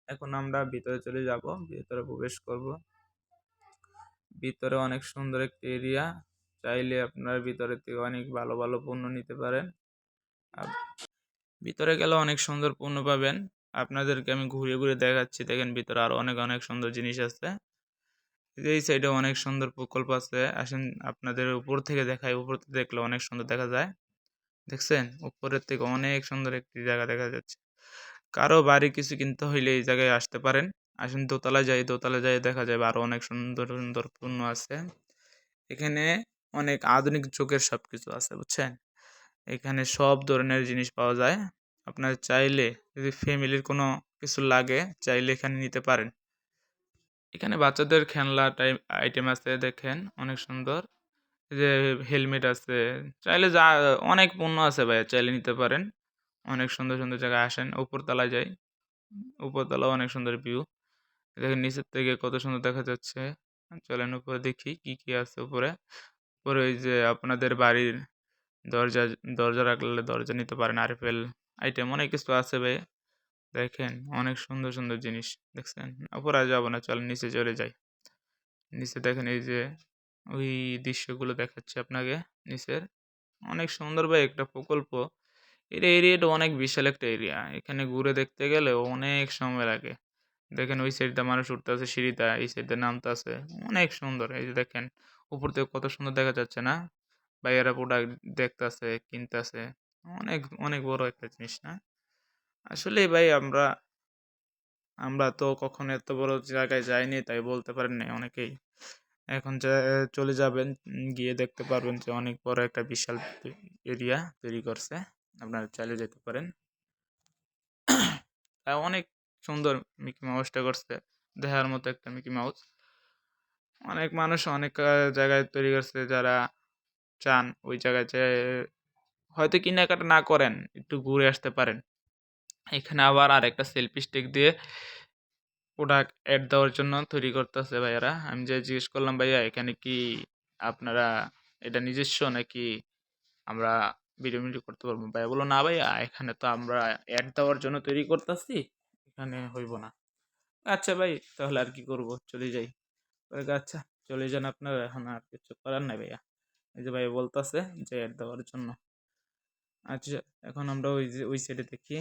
এখন আমরা ভিতরে চলে যাব, ভিতরে প্রবেশ করব। ভিতরে অনেক সুন্দর একটি এরিয়া, চাইলে আপনার ভিতরে থেকে অনেক ভালো ভালো পণ্য নিতে পারেন। ভিতরে গেলে অনেক সুন্দর পণ্য পাবেন, আপনাদেরকে আমি ঘুরে ঘুরে দেখাচ্ছি। দেখেন ভিতরে আরো অনেক অনেক সুন্দর জিনিস আছে। এই সাইডে অনেক সুন্দর প্রকল্প আছে, আসেন আপনাদের উপর থেকে দেখাই, উপর থেকে দেখলে অনেক সুন্দর দেখা যায়। দেখছেন উপরের থেকে অনেক সুন্দর একটি জায়গা দেখা যাচ্ছে। কারো বাড়ি কিছু কিনতে হইলে এই জায়গায় আসতে পারেন। আসেন দোতলায় যাই, দোতলায় যাই দেখা যাবে আরো অনেক সুন্দর সুন্দর পণ্য আছে। এখানে অনেক আধুনিক যুগের সবকিছু আছে বুঝছেন। এখানে সব ধরনের জিনিস পাওয়া যায়। আপনার চাইলে যদি ফ্যামিলির কোনো কিছু লাগে চাইলে এখানে নিতে পারেন। এখানে বাচ্চাদের খেলনা টাইপ আইটেম আছে দেখেন অনেক সুন্দর। এই যে হেলমেট আছে, চাইলে যা অনেক পণ্য আছে ভাইয়া চাইলে নিতে পারেন। অনেক সুন্দর সুন্দর জায়গায় আসেন, উপরতলায় যাই। উপরতলাও অনেক সুন্দর ভিউ। দেখেন নিচের থেকে কত সুন্দর দেখা যাচ্ছে। চলেন উপরে দেখি কি কি আছে উপরে। উপরে ওই যে আপনাদের বাড়ির দরজা দরজা রাখলে দরজা নিতে পারেন, আরএফএল আইটেম অনেক কিছু আছে ভাই। দেখেন অনেক সুন্দর সুন্দর জিনিস দেখছেন। উপরে আর যাবো না, চলেন নিচে চলে যাই। নিচে দেখেন এই যে ওই দৃশ্যগুলো দেখাচ্ছে আপনাকে নিচের। অনেক সুন্দর ভাই একটা প্রকল্প। এর এরিয়াটা অনেক বিশাল একটা এরিয়া। এখানে ঘুরে দেখতে গেলে অনেক সময় লাগে। দেখেন ওই সাইডটা মানুষ উঠতেছে সিঁড়িটা, এই সাইডে নামতেছে। অনেক সুন্দর। এই যে দেখেন উপর থেকে কত সুন্দর দেখা যাচ্ছে না? ভাইয়ারা প্রোডাক্ট দেখতাছে, কিনতাছে। অনেক অনেক বড় একটা জিনিস না? আসলে ভাই আমরা আমরা তো কখনো এত বড় জায়গায় যাইনি তাই বলতে পারেন নাই অনেকেই। এখন চলে যাবেন, গিয়ে দেখতে পারবেন যে অনেক বড় একটা বিশাল এরিয়া তৈরি করছে। আপনারা চাইলে যেতে পারেন। অনেক সুন্দর মিকি মাউসটা করছে। দেখার মতো একটা মিকি মাউস। অনেক মানুষ অনেক জায়গায় তৈরি করছে যারা চান ওই জায়গায় যেয়ে হয়তো কেনাকাটা না করেন, একটু ঘুরে আসতে পারেন। এখানে আবার আরেকটা সেলফি স্টিক দিয়ে প্রোডাক্ট অ্যাড দেওয়ার জন্য তৈরি করতেছে ভাইয়ারা। আমি যে জিজ্ঞেস করলাম ভাইয়া এখানে কি আপনারা এটা নিজস্ব নাকি আমরা ভিডিও মিডিও করতে পারবো? ভাইয়া বললো না ভাইয়া এখানে তো আমরা অ্যাড দেওয়ার জন্য তৈরি করতেছি, এখানে হইব না। আচ্ছা ভাই তাহলে আর কি করব, চলে যাই। আচ্ছা চলে যান আপনারা, এখন আর কিছু করার নাই ভাইয়া। এই যে ভাইয়া বলতেছে যে অ্যাড দেওয়ার জন্য। আচ্ছা এখন আমরা ওই যে ওই সাইডে দেখি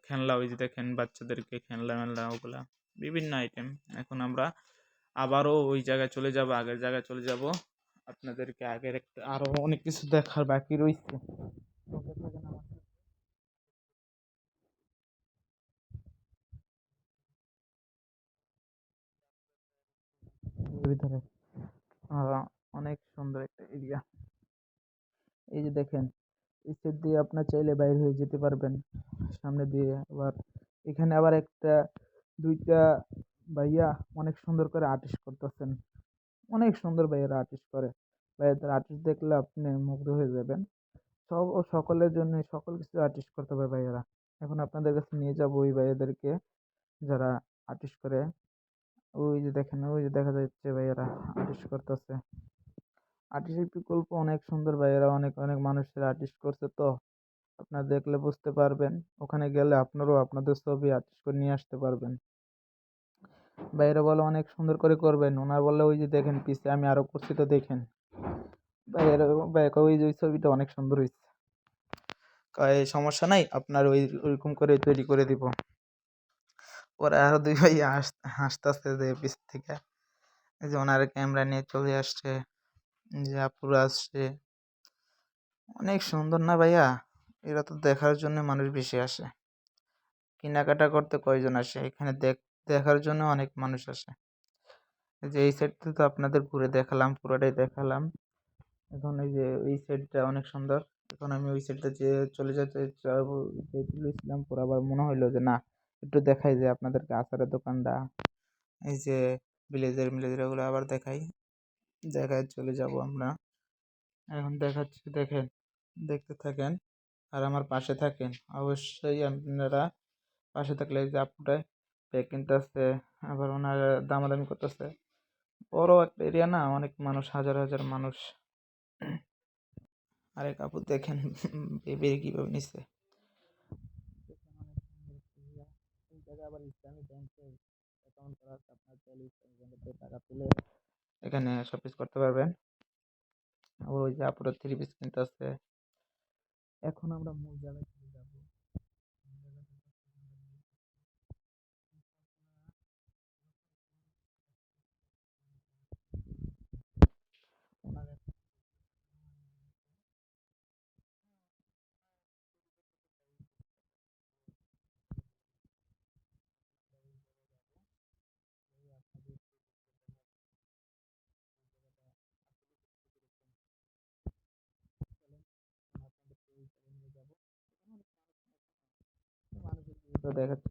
খেলনা, ওই যে দেখেন বাচ্চাদেরকে খেলনা মেলনা ওগুলা বিভিন্ন আইটেম। এখন আমরা আবারও ওই জায়গায় চলে যাব, আগের জায়গায় চলে যাব। আপনাদেরকে আগের একটা আরো অনেক কিছু দেখার বাকি রয়েছে। ভিতরে অনেক সুন্দর একটা এরিয়া। এই যে দেখেন এই সাইড দিয়ে আপনার চাইলে বাইরে হয়ে যেতে পারবেন সামনে দিয়ে। আবার এখানে আবার একটা দুইটা ভাইয়া অনেক সুন্দর করে আর্টিস্ট করতেছেন। অনেক সুন্দর ভাইয়ারা আর্টিস্ট করে। ভাইয়াদের আর্টিস্ট দেখলে আপনি মুগ্ধ হয়ে যাবেন। সব ও সকলের জন্য সকল কিছু আর্টিস্ট করতে পারে ভাইয়ারা। এখন আপনাদের কাছে নিয়ে যাব ওই ভাইয়াদেরকে যারা আর্টিস্ট করে। ওই যে দেখেন ওই যে দেখা যাচ্ছে ভাইয়ারা আর্টিস্ট করতেছে। আর্টিস্টের বিকল্প অনেক সুন্দর ভাইয়ারা অনেক অনেক মানুষের আর্টিস্ট করছে তো। আপনারা দেখলে বুঝতে পারবেন। ওখানে গেলে আপনারাও আপনাদের ছবি আর্টিস্ট করে নিয়ে আসতে পারবেন। ভাইয়ারা বলে অনেক সুন্দর করে করবেন। ওনারা বললে ওই যে দেখেন পিছে আমি আরো করছি তো দেখেন। ভাইয়ারা ভাইয়া কয়, ওই যে ওই ছবিটা অনেক সুন্দর হয়েছে। কয় সমস্যা নাই আপনার ওই ওইরকম করে তৈরি করে দিব। ওরা আরো দুই ভাই হাসতেছে যে পিছ থেকে। এই যে ওনার ক্যামেরা নিয়ে চলে আসছে, যে আপুরা আসছে। অনেক সুন্দর না ভাইয়া? এরা তো দেখার জন্য মানুষ বেশি আসে। কেনাকাটা করতে কয়জন আসে এখানে দেখার জন্য অনেক মানুষ আসে। এই যে এই সাইডটা তো আপনাদের ঘুরে দেখালাম, পুরোটাই দেখালাম। এখন এই যে এই সাইডটা অনেক সুন্দর। এখন আমি ওই সাইডটা যে চলে যেতে চেয়েছিলাম, পরে আবার মনে হইলো যে না একটু দেখাই যে আপনাদেরকে আচারের দোকানটা, এই যে ভিলেজের ওগুলো আবার দেখাই। দেখায় চলে যাব আমরা। এখন দেখাচ্ছি দেখেন, দেখতে থাকেন আর আমার পাশে থাকেন। অবশ্যই আপনারা পাশে থাকলে এই যে আপুটায় ব্যাগ কিনতেছে, আবার ওনার দামাদামি করতেছে। বড় একটা এরিয়া না, অনেক মানুষ, হাজার হাজার মানুষ। আরেক আপু দেখেন বেবি কিভাবে নিচ্ছে। এই জায়গায় আবার ইসলামী ব্যাংকের অ্যাকাউন্ট করা আছে। আপনার চাইলে ইসলামী ব্যাংকের থেকে টাকা তুলে এখানে সব কিছু করতে পারবেন। আবার ওই যে আপুরা থ্রি পিস কিনতেছে। এখন আমরা মূল জায়গায় চলে যাবো। ওনার তো দেখাচ্ছে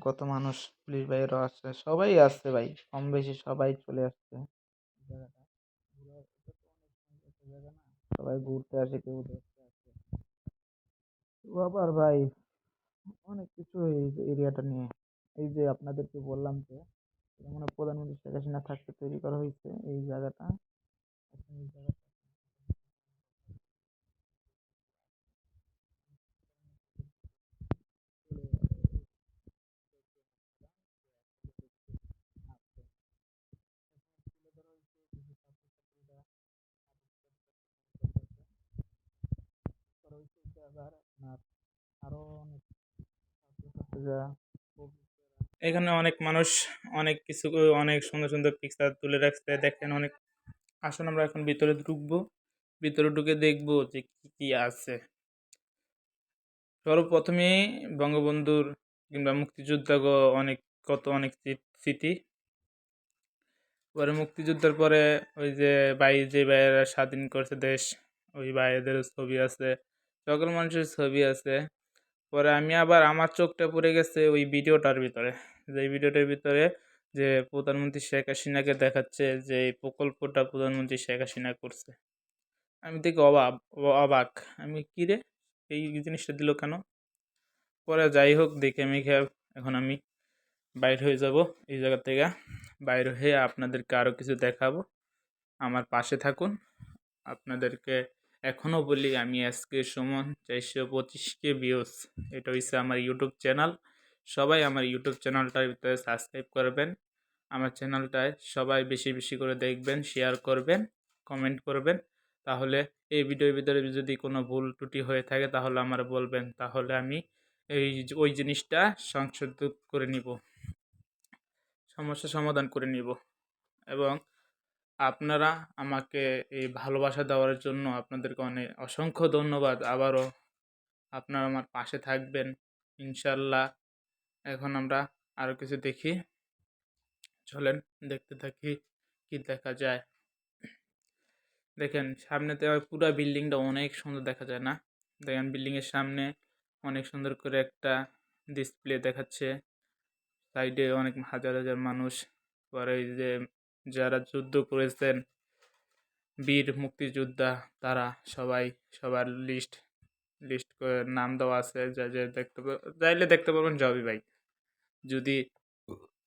কত মানুষ, পুলিশ ভাইয়েরও আসছে, সবাই আসছে ভাই, কম বেশি সবাই চলে আসছে জায়গাটা। এটা তো অনেক সুন্দর একটা জায়গা না, সবাই ঘুরতে আসে, কেউ দেখতে আসে। তো আবার ভাই অনেক কিছু এই এরিয়াটা নিয়ে, এই যে আপনাদেরকে বললাম যে এটা মনে হয় প্রধানমন্ত্রী শেখ হাসিনা থাকতে তৈরি করা হয়েছে এই জায়গাটা। এখন এই জায়গাটা করা হয়েছে এই জায়গার আপনার আরো অনেক ছাত্রছাত্রীরা, এখানে অনেক মানুষ অনেক কিছু, অনেক সুন্দর সুন্দর পিকচার তুলে রাখছে দেখেন অনেক। আসুন আমরা এখন ভিতরে ঢুকবো, ভিতরে ঢুকে দেখবো যে কি কি আছে। সর্বপ্রথমে বঙ্গবন্ধুর কিংবা মুক্তিযোদ্ধা অনেক অনেক স্মৃতি। পরে মুক্তিযুদ্ধের পরে ওই যে যে ভাইয়েরা স্বাধীন করছে দেশ, ওই ভাইয়েদের ছবি আছে, সকল মানুষের ছবি আছে। পরে আমি আবার আমার চোখটা পড়ে গেছে ওই ভিডিওটার ভিতরে, যে ভিডিওটার ভিতরে যে প্রধানমন্ত্রী শেখ হাসিনাকে দেখাচ্ছে যে এই প্রকল্পটা প্রধানমন্ত্রী শেখ হাসিনা করছে। আমি দেখি অবাক, আমি কি রে, এই জিনিসটা দিল কেন? পরে যাই হোক দেখে মেখে এখন আমি বাইর হয়ে যাব এই জায়গা থেকে। বাইর হয়ে আপনাদেরকে আরও কিছু দেখাবো, আমার পাশে থাকুন। আপনাদেরকে এখনও বলি, আমি আজকে সুমন 425K ভিউজ, এটা হচ্ছে আমার ইউটিউব চ্যানেল। সবাই আমার ইউটিউব চ্যানেলটার ভিতরে সাবস্ক্রাইব করবেন, আমার চ্যানেলটায় সবাই বেশি বেশি করে দেখবেন, শেয়ার করবেন, কমেন্ট করবেন। তাহলে এই ভিডিওর ভিতরে যদি কোনো ভুল ত্রুটি হয়ে থাকে তাহলে আমার বলবেন, তাহলে আমি ওই জিনিসটা সংশোধন করে নিব, সমস্যা সমাধান করে নিব। এবং আপনারা আমাকে এই ভালোবাসা দেওয়ার জন্য আপনাদেরকে অনেক অসংখ্য ধন্যবাদ। আবারও আপনারা আমার পাশে থাকবেন ইনশাল্লাহ। এখন আমরা আরও কিছু দেখি, চলেন দেখতে থাকি কি দেখা যায়। দেখেন সামনেতে পুরো বিল্ডিংটা অনেক সুন্দর দেখা যায় না? দেখেন বিল্ডিংয়ের সামনে অনেক সুন্দর করে একটা ডিসপ্লে দেখাচ্ছে, সাইডে অনেক হাজার হাজার মানুষ। পরে এই যে যারা যুদ্ধ করেছেন, বীর মুক্তিযোদ্ধা, তারা সবাই, সবার লিস্ট করে নাম দেওয়া আছে, যা যে দেখতে চাইলে দেখতে পারবেন যাবি ভাই। যদি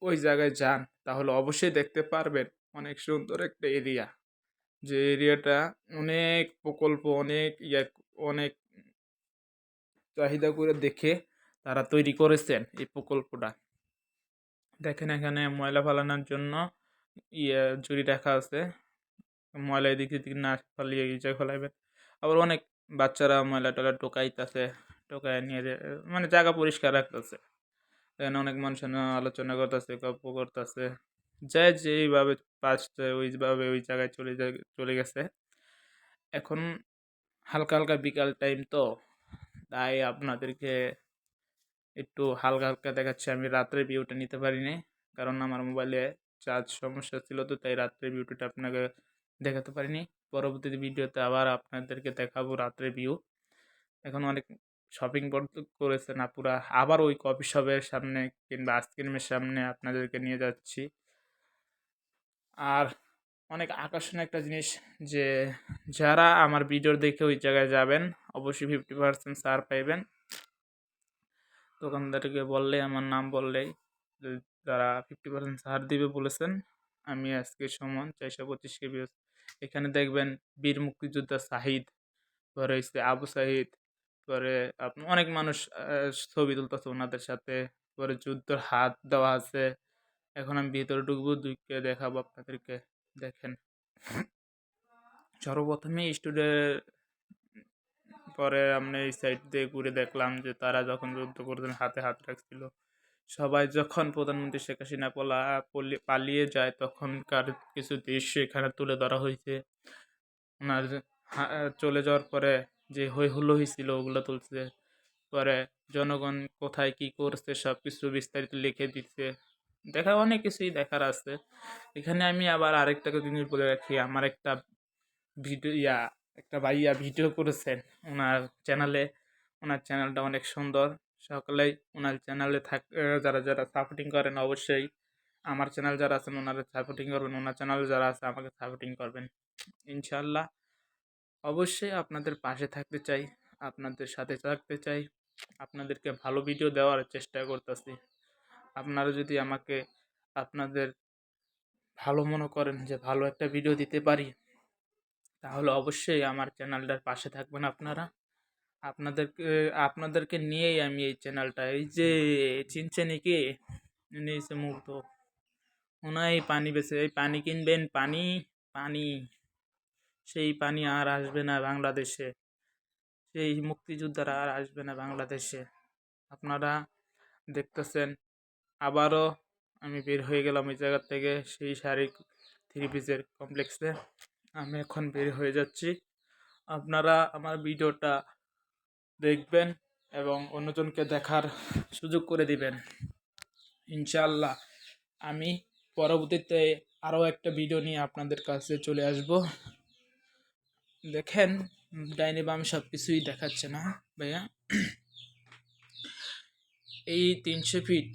ওই জায়গায় যান তাহলে অবশ্যই দেখতে পারবেন, অনেক সুন্দর একটা এরিয়া, যে এরিয়াটা অনেক প্রকল্প, অনেক অনেক চাহিদা করে দেখে তারা তৈরি করেছেন এই প্রকল্পটা। দেখেন এখানে ময়লা ফালানোর জন্য ঝুড়ি রাখা আছে, ময়লা এদিক সেদিক না ফালিয়ে এই জায়গায় ফেলাইবেন। আবার অনেক বাচ্চারা ময়লা টয়লা টোকাইতেছে, টোকায় নিয়ে মানে জায়গা পরিষ্কার রাখতেছে। এখানে অনেক মানুষ আলোচনা করতেছে, গল্প করতেছে, যে যেইভাবে পাচ্ছে ওইভাবে ওই জায়গায় চলে গেছে। এখন হালকা হালকা বিকাল টাইম তো, তাই আপনাদেরকে একটু হালকা হালকা দেখাচ্ছি। আমি রাত্রের ভিউটা নিতে পারিনি, কারণ আমার মোবাইলে চার্জ সমস্যা ছিল, তো তাই রাত্রের ভিউটা আপনাকে দেখাতে পারিনি। পরবর্তী ভিডিওতে আবার আপনাদেরকে দেখাবো রাত্রের ভিউ। এখন অনেক শপিং করেছে না পুরা, আবার ওই কফি শপের সামনে কিংবা আইসক্রিমের সামনে আপনাদেরকে নিয়ে যাচ্ছি। আর অনেক আকর্ষণীয় একটা জিনিস, যে যারা আমার ভিডিও দেখে ওই জায়গায় যাবেন অবশ্যই 50% ছাড় পাইবেন। দোকানদারকে বললে, আমার নাম বললেই তারা 50% ছাড় দিবে বলেছেন। আমি আজকে সুমন 425K ভিউজ। এখানে দেখবেন বীর মুক্তিযোদ্ধা শাহিদ, পরে হচ্ছে আবু সাহিদ, পরে অনেক মানুষ ছবি তুলতেছে ওনাদের সাথে, পরে যুদ্ধর হাত দেওয়া আছে। এখন আমি ভিতরে ঢুকবো, ঢুকে দেখাবো আপনাদেরকে। দেখেন সর্বপ্রথমে স্টুডেন্ট, পরে আমরা এই সাইড দিয়ে ঘুরে দেখলাম যে তারা যখন যুদ্ধ করতেন হাতে হাত রাখছিল। সবাই যখন প্রধানমন্ত্রী শেখ হাসিনা পালিয়ে যায় তখনকার কিছু দৃশ্য এখানে তুলে ধরা হয়েছে। ওনার চলে যাওয়ার পরে যে হই হুল্লো হয়েছিল ওগুলো তুলছে। পরে জনগণ কোথায় কি করছে সব কিছু বিস্তারিত লিখে দিচ্ছে। অনেক কিছুই দেখার আছে এখানে। আমি আবার আরেকটা জিনিস বলে রাখি, আমার একটা ভিডিও একটা ভাইয়া ভিডিও করেছেন ওনার চ্যানেলে, ওনার চ্যানেলটা অনেক সুন্দর। সকলেই ওনার চ্যানেলে যারা যারা সাপোর্টিং করেন অবশ্যই আমার চ্যানেল যারা আছেন ওনারা সাপোর্টিং করবেন, ওনার চ্যানেল যারা আছে আমাকে সাপোর্টিং করবেন ইনশাল্লাহ। অবশ্যই আপনাদের পাশে থাকতে চাই, আপনাদের সাথে থাকতে চাই, আপনাদেরকে ভালো ভিডিও দেওয়ার চেষ্টা করতেছি। আপনারা যদি আমাকে আপনাদের ভালো মনে করেন যে ভালো একটা ভিডিও দিতে পারি, তাহলে অবশ্যই আমার চ্যানেলটার পাশে থাকবেন আপনারা। আপনাদেরকে আপনাদেরকে নিয়েই আমি এই চ্যানেলটা, এই যে চিনছেন কি নিয়েছে মুগ্ধ ওনাই পানি বেছে, এই পানি কিনবেন, পানি পানি সেই পানি আর আসবে না বাংলাদেশে, সেই মুক্তিযোদ্ধারা আর আসবে না বাংলাদেশে। আপনারা দেখতেছেন আবারও আমি বের হয়ে গেলাম ওই জায়গা থেকে, সেই শারীরিক থ্রি পিসের কমপ্লেক্সে আমি এখন বের হয়ে যাচ্ছি। আপনারা আমার ভিডিওটা দেখবেন এবং অন্যজনকে দেখার সুযোগ করে দিবেন ইনশাআল্লাহ। আমি পরবর্তীতে আরও একটা ভিডিও নিয়ে আপনাদের কাছে চলে আসব। দেখেন ডাইনি বাম সব কিছুই দেখাচ্ছে না ভাইয়া। এই 300 ফিট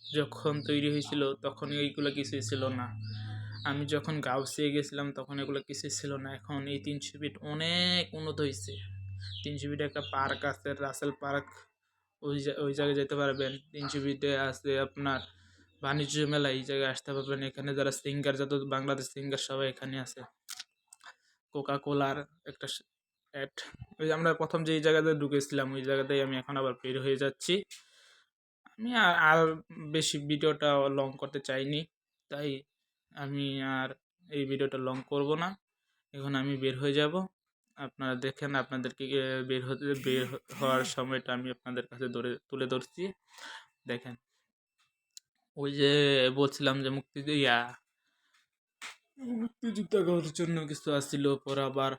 যখন তৈরি হয়েছিল তখন এইগুলো কিছুই ছিল না। আমি যখন গাউসিয়ে গেছিলাম তখন এগুলো কিছুই ছিল না। এখন এই 300 ফিট অনেক উন্নত হয়েছে। 300 ফিটে একটা পার্ক আছে, রাসেল পার্ক, ওই জায়গায় যেতে পারবেন। 300 ফিটে আছে আপনার বাণিজ্য মেলা, এই জায়গায় আসতে পারবেন। এখানে যারা সিঙ্গার, যত বাংলাদেশ সিঙ্গার সবাই এখানে আছে। কোকা কোলার একটা অ্যাড, ওই যে আমরা প্রথম যে জায়গাতে ঢুকেছিলাম ওই জায়গাতেই আমি এখন আবার বের হয়ে যাচ্ছি। আমি আর বেশি ভিডিওটা লং করতে চাইনি, তাই আমি আর এই ভিডিওটা লং করব না। এখন আমি বের হয়ে যাব। আপনারা দেখেন, আপনাদেরকে বের হওয়ার সময়টা আমি আপনাদের কাছে তুলে ধরছি। দেখেন ওই যে বলছিলাম যে মুক্তিযুদ্ধ করার জন্য কিছু আসছিল, পর আবার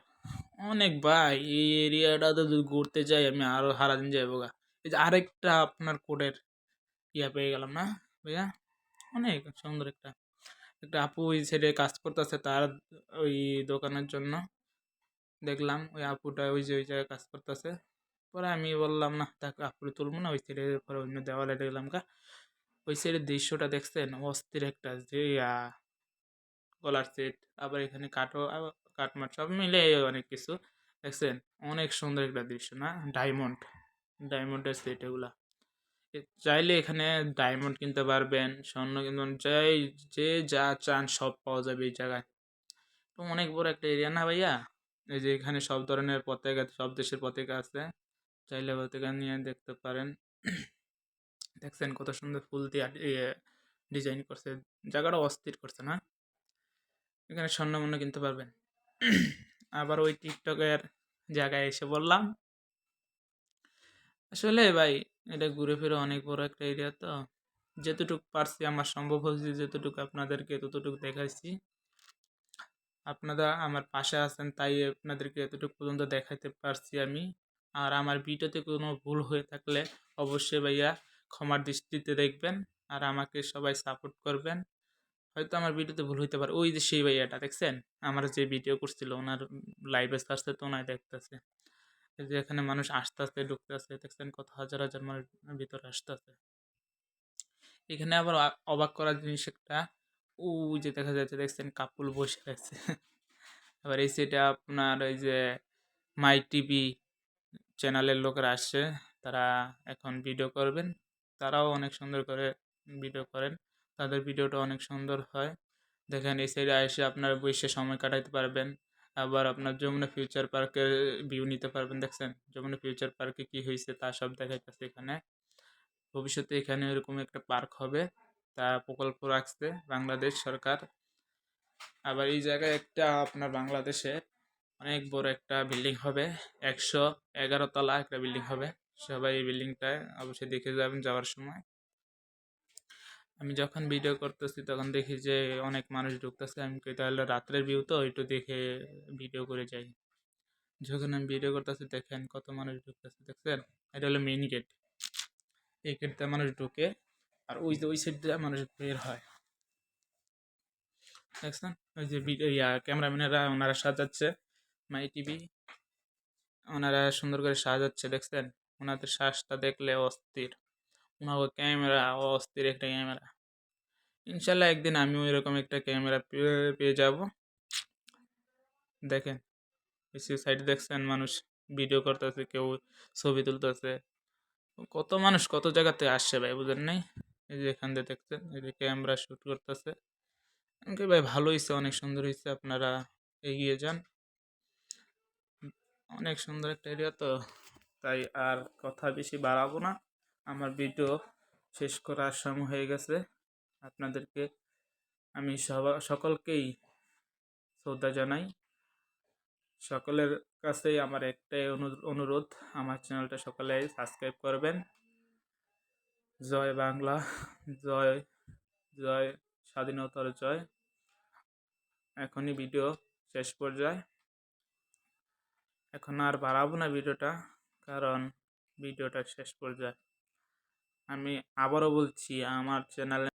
অনেক ভাই এই এরিয়াটাতে যদি ঘুরতে যাই আমি আরো সারাদিন যাবো গা। এই যে আরেকটা আপনার কোডের পেয়ে গেলাম না ভাইয়া, অনেক সুন্দর একটা একটা আপু ওই সাইডে কাজ করতেছে তার ওই দোকানের জন্য। দেখলাম ওই আপুটা ওই যে ওই জায়গায় কাজ করতেছে। পরে আমি বললাম না তাকে আপুরে তুলবো না, ওই সাইডে পরে অন্য দেওয়ালে দেখলাম ওই সাইডের দৃশ্যটা দেখছেন অস্থির একটা, যে গলার সেট, আবার এখানে কাঠমাট সব মিলে অনেক কিছু দেখছেন। অনেক সুন্দর একটা দৃশ্য না? ডায়মন্ডের সেট এগুলা। চাইলে এখানে ডায়মন্ড কিনতে পারবেন, স্বর্ণ কিনতে, যে যা চান সব পাওয়া যাবে এই জায়গায়। তো অনেক বড় একটা এরিয়া না ভাইয়া। এই যে এখানে সব ধরনের পতাকা, সব দেশের পতাকা আছে, চাইলে পতাকা নিয়ে দেখতে পারেন। দেখছেন কত সুন্দর ফুল দিয়ে ডিজাইন করছে, জায়গাটা অস্থির করছে না? এখানে স্বর্ণ মন্য কিনতে পারবেন। আবার ওই টিকটকের জায়গায় এসে বললাম, আসলে ভাই এটা ঘুরে ফিরে অনেক বড় একটা এরিয়া, তো যেতটুকু পারছি আমার সম্ভব হয়েছে, যেতটুকু আপনাদেরকে ততটুকু দেখাইছি। আপনারা আমার পাশে আছেন তাই আপনাদেরকে এতটুকু পর্যন্ত দেখাইতে পারছি আমি। আর আমার ভিডিওতে কোনো ভুল হয়ে থাকলে অবশ্যই ভাইয়া ক্ষমার দৃষ্টিতে দেখবেন, আর আমাকে সবাই সাপোর্ট করবেন। হয়তো আমার ভিডিওতে ভুল হইতে পারে। ওই যে সেই ভাইয়াটা দেখছেন আমার যে ভিডিও করছিল, ওনার লাইভে সার্চে তো ওনায় দেখতেছে যে এখানে মানুষ আসতেছে ঢুকতেছে, দেখছেন কত হাজার হাজার মানুষ ভিতরে আসতেছে। এখানে আবার অবাক করার জিনিস একটা, ওই যে দেখা যাচ্ছে দেখছেন কাপুল বসে আছে। আবার এই সেটা আপনার ওই যে মাই টিভি চ্যানেলের লোকেরা আসছে, তারা এখন ভিডিও করবেন। তারাও অনেক সুন্দর করে ভিডিও করেন, তাদের ভিডিওটা অনেক সুন্দর হয়। দেখেন এই সাইডে এসে আপনার বসে সময় কাটাইতে পারবেন। আবার আপনার যমুনা ফিউচার পার্কের ভিউ নিতে পারবেন। দেখছেন যমুনা ফিউচার পার্কে কি হয়েছে তা সব দেখাইতেছে এখানে। ভবিষ্যতে এখানে এরকম একটা পার্ক হবে, তা প্রকল্প রাখছে বাংলাদেশ সরকার। আবার এই জায়গায় একটা আপনার বাংলাদেশে অনেক বড় একটা বিল্ডিং হবে, 111 তলা একটা বিল্ডিং হবে। সবাই এই বিল্ডিংটায় অবশ্যই দেখে যাবেন যাওয়ার সময়। আমি যখন ভিডিও করতেছি তখন দেখি যে অনেক মানুষ ঢুকতেছে, আমি কই তাহলে রাত্রের ভিউ তো একটু দেখে ভিডিও করে যাই। যখন আমি ভিডিও করতেছি দেখেন কত মানুষ ঢুকতেছে, দেখছেন? এটা হলো মেইন গেট। এই গেট দিয়ে মানুষ ঢুকে, আর ওই যে ওই সাইড দিয়ে মানুষ বের হয়, দেখছেন? ওই যে ক্যামেরাম্যানেরা ওনারা সাজাচ্ছে মাই টিভি। ওনারা সুন্দর করে সাজাচ্ছে দেখছেন, ওনাদের শ্বাসটা দেখলে অস্থির, ওনার ক্যামেরা অস্থির একটা ক্যামেরা। ইনশাল্লাহ একদিন আমিও এরকম একটা ক্যামেরা পেয়ে যাব। দেখেন সাইডে দেখছেন মানুষ ভিডিও করতেছে, কেউ ছবি তুলতেছে, কত মানুষ কত জায়গাতে আসছে ভাই, বুঝেন নাই? এই যে এখান দিয়ে দেখছেন, এই যে ক্যামেরা শ্যুট করতেছে। এমনকি ভাই ভালো হয়েছে, অনেক সুন্দর হয়েছে, আপনারা এগিয়ে যান। অনেক সুন্দর একটা এরিয়া তো, তাই আর কথা বেশি বাড়াবো না। আমার ভিডিও শেষ করার সময় হয়ে গেছে। আপনাদেরকে আমি সকলকেই শ্রদ্ধা জানাই। সকলের কাছেই আমার একটাই অনুরোধ, আমার চ্যানেলটা সকলে সাবস্ক্রাইব করবেন। জয় বাংলা, জয় জয় স্বাধীনতার জয়। এখনই ভিডিও শেষ পর্যায়ে, এখন আর বাড়াবো না ভিডিওটা, কারণ ভিডিওটা শেষ পর্যায়ে। আমি আবারও বলছি, আমার চ্যানেলে